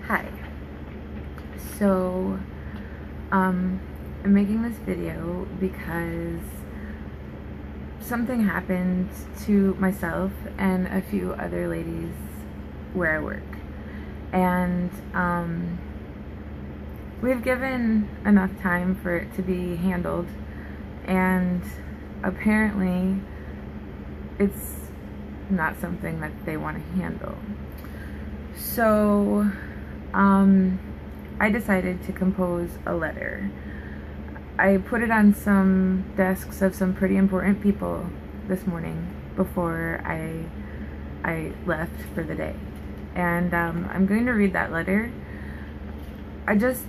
Hi. So, I'm making this video because something happened to myself and a few other ladies where I work. And, we've given enough time for it to be handled, and apparently it's not something that they want to handle. So, I decided to compose a letter. I put it on some desks of some pretty important people this morning before I left for the day. And I'm going to read that letter. I just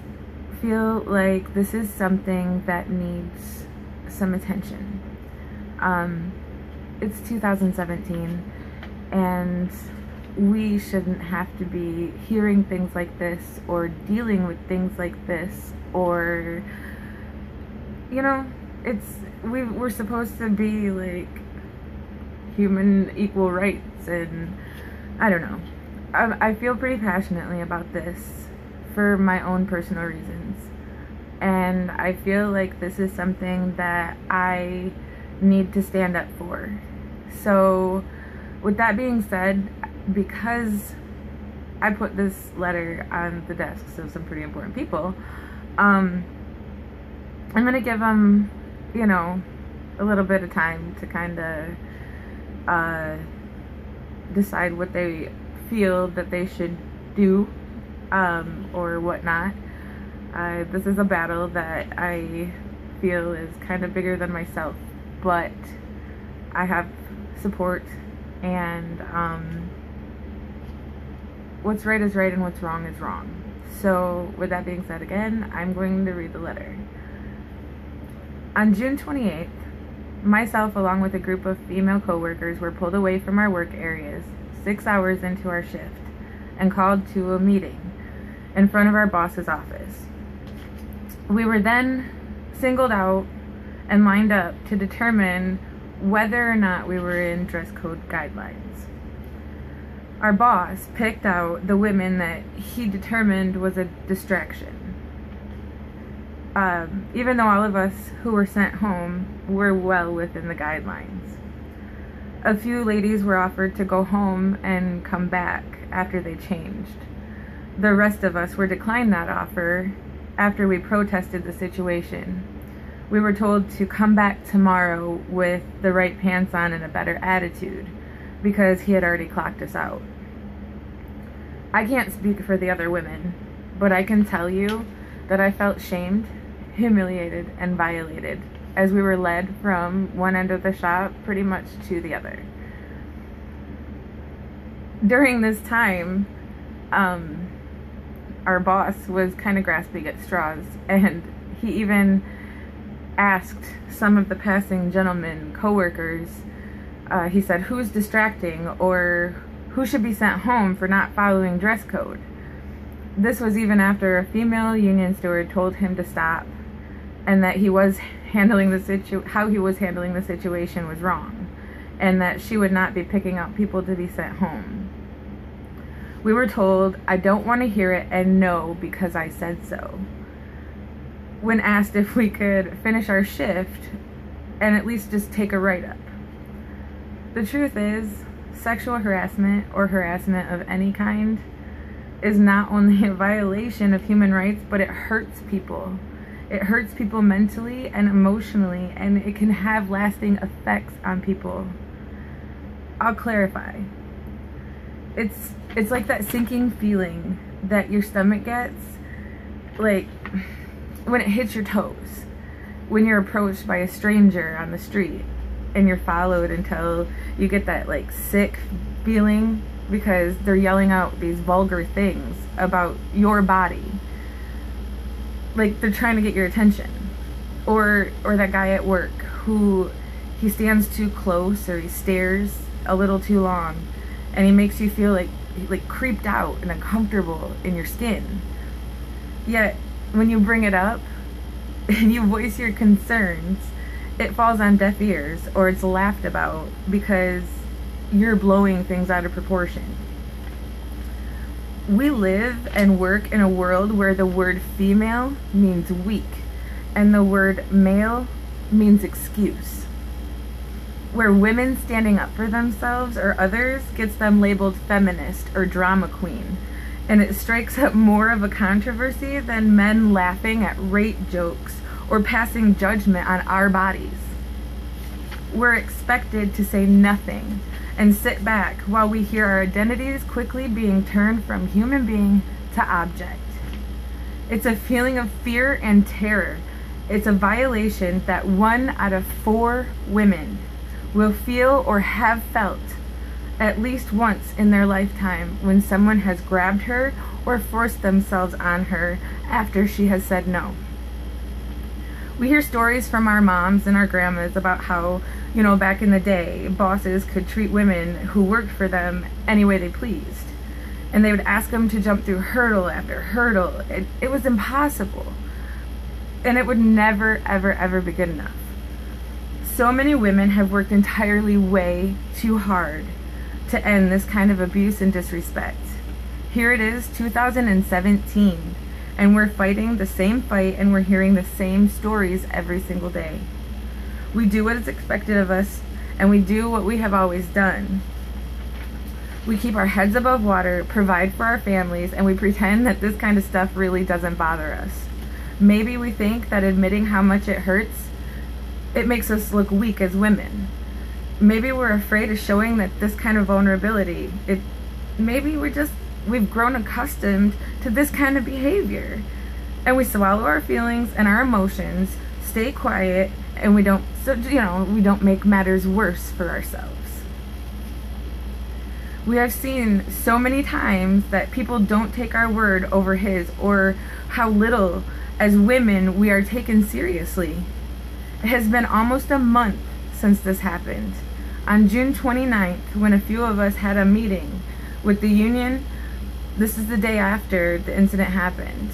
feel like this is something that needs some attention. It's 2017, and we shouldn't have to be hearing things like this or dealing with things like this, or, you know, we're supposed to be like human equal rights, and I don't know. I feel pretty passionately about this for my own personal reasons, and I feel like this is something that I need to stand up for. So with that being said, because I put this letter on the desks of some pretty important people, I'm gonna give them, you know, a little bit of time to kind of decide what they feel that they should do, or whatnot. This is a battle that I feel is kind of bigger than myself, but I have support, and what's right is right and what's wrong is wrong. So with that being said, again, I'm going to read the letter. On June 28th, myself along with a group of female co-workers were pulled away from our work areas 6 hours into our shift and called to a meeting in front of our boss's office. We were then singled out and lined up to determine whether or not we were in dress code guidelines. Our boss picked out the women that he determined was a distraction. Even though all of us who were sent home were well within the guidelines. A few ladies were offered to go home and come back after they changed. The rest of us were declined that offer after we protested the situation. We were told to come back tomorrow with the right pants on and a better attitude, because he had already clocked us out. I can't speak for the other women, but I can tell you that I felt shamed, humiliated, and violated as we were led from one end of the shop pretty much to the other. During this time, our boss was kind of grasping at straws, and he even asked some of the passing gentlemen co-workers, he said, who's distracting, or who should be sent home for not following dress code. This was even after a female union steward told him to stop, and that he was handling how he was handling the situation was wrong, and that she would not be picking out people to be sent home. We were told, I don't want to hear it, and no, because I said so. When asked if we could finish our shift and at least just take a write-up. The truth is, sexual harassment or harassment of any kind is not only a violation of human rights, but it hurts people. It hurts people mentally and emotionally, and it can have lasting effects on people. I'll clarify. It's like that sinking feeling that your stomach gets, like when it hits your toes, when you're approached by a stranger on the street and you're followed until you get that like sick feeling because they're yelling out these vulgar things about your body. Like they're trying to get your attention. Or that guy at work who he stands too close, or he stares a little too long, and he makes you feel like creeped out and uncomfortable in your skin. Yet when you bring it up and you voice your concerns, it falls on deaf ears, or it's laughed about because you're blowing things out of proportion. We live and work in a world where the word female means weak and the word male means excuse. Where women standing up for themselves or others gets them labeled feminist or drama queen. And it strikes up more of a controversy than men laughing at rape jokes or passing judgment on our bodies. We're expected to say nothing and sit back while we hear our identities quickly being turned from human being to object. It's a feeling of fear and terror. It's a violation that 1 out of 4 women will feel or have felt at least once in their lifetime when someone has grabbed her or forced themselves on her after she has said no. We hear stories from our moms and our grandmas about how, back in the day, bosses could treat women who worked for them any way they pleased. And they would ask them to jump through hurdle after hurdle. It was impossible. And it would never, ever, ever be good enough. So many women have worked entirely way too hard to end this kind of abuse and disrespect. Here it is, 2017, and we're fighting the same fight and we're hearing the same stories every single day. We do what is expected of us and we do what we have always done. We keep our heads above water, provide for our families, and we pretend that this kind of stuff really doesn't bother us. Maybe we think that admitting how much it hurts, it makes us look weak as women. Maybe we're afraid of showing that this kind of vulnerability. Maybe we've grown accustomed to this kind of behavior. And we swallow our feelings and our emotions, stay quiet, and we don't make matters worse for ourselves. We have seen so many times that people don't take our word over his, or how little as women we are taken seriously. It has been almost a month since this happened. On June 29th, when a few of us had a meeting with the union, this is the day after the incident happened.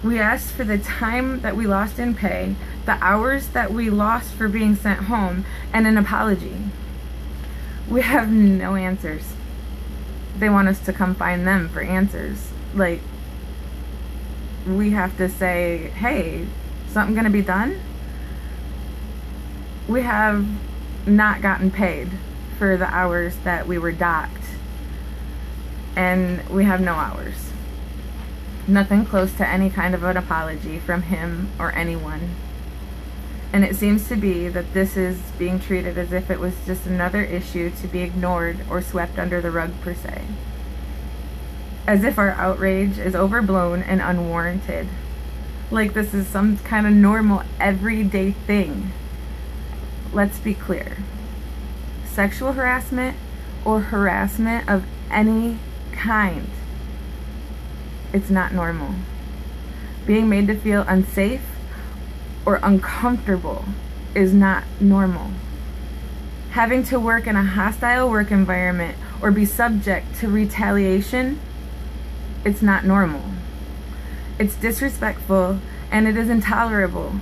We asked for the time that we lost in pay, the hours that we lost for being sent home, and an apology. We have no answers. They want us to come find them for answers. Like, we have to say, hey, something gonna be done? We have not gotten paid for the hours that we were docked, and we have no hours. Nothing close to any kind of an apology from him or anyone. And it seems to be that this is being treated as if it was just another issue to be ignored or swept under the rug per se. As if our outrage is overblown and unwarranted. Like this is some kind of normal everyday thing. Let's be clear. Sexual harassment or harassment of any kind, it's not normal. Being made to feel unsafe or uncomfortable is not normal. Having to work in a hostile work environment or be subject to retaliation, it's not normal. It's disrespectful and it is intolerable.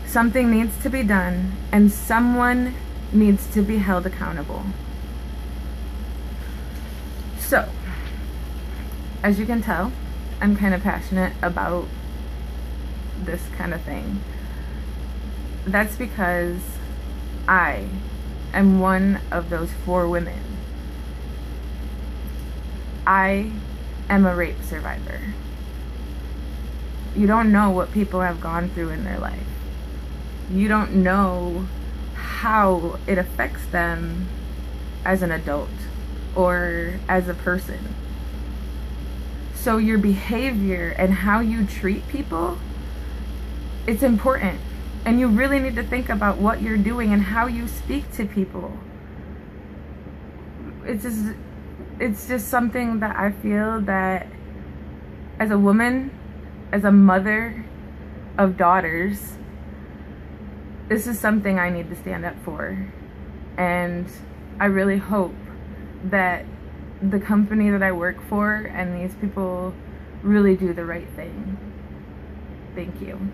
Something needs to be done and someone needs to be held accountable. So, as you can tell, I'm kind of passionate about this kind of thing. That's because I am one of those 4 women. I am a rape survivor. You don't know what people have gone through in their life. You don't know how it affects them as an adult or as a person. So your behavior and how you treat people, it's important. And you really need to think about what you're doing and how you speak to people. It's just something that I feel that as a woman, as a mother of daughters, this is something I need to stand up for. And I really hope that the company that I work for and these people really do the right thing. Thank you.